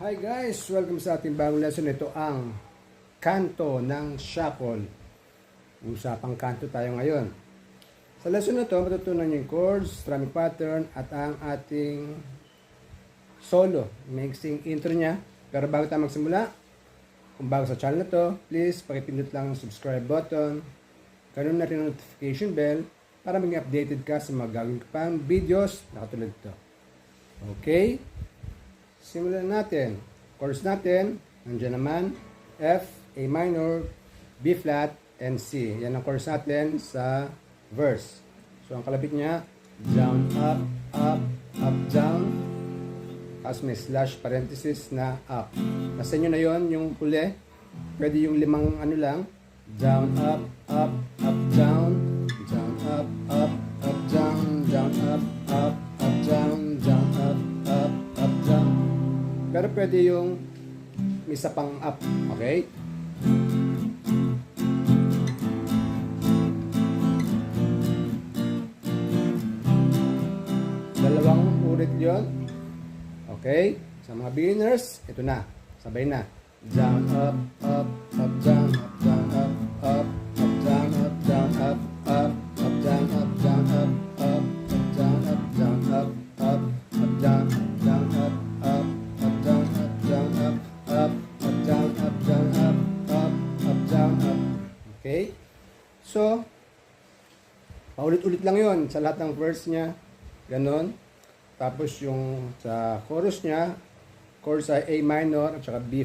Hi guys! Welcome sa ating bagong lesson. Ito ang kanto ng shuffle. Usapang kanto tayo ngayon. Sa lesson na ito, matutunan yung chords, strumming pattern, at ang ating solo. Mixing intro niya. Pero bago tayo magsimula, kung bago sa channel na to, please pakipindot lang ang subscribe button. Ganun na rin ang notification bell para maging updated ka sa mga gagawin ko pang videos na katulad ito. Okay? Simulan natin. Chords natin, nandiyan naman, F, A minor, B flat, and C. Yan ang chords natin sa verse. So, ang kalapit niya, down, up, down. Tapos may slash parenthesis na up. Nasa inyo na yon yung huli. Pwede yung limang ano lang. Down, up, down. Down, up, down. Down, up, down. Down, up, down. Pero pwede yung may isa pang up. Okay? Dalawang ulit yon. Okay? Sa mga beginners, ito na. Sabay na. Down, up, down, down, up, down, down, up, down, down, up, down, down, up, down, down, up, okay? So, paulit-ulit lang yon sa lahat ng verse niya. Ganon. Tapos yung sa chorus niya, chorus ay A minor at saka B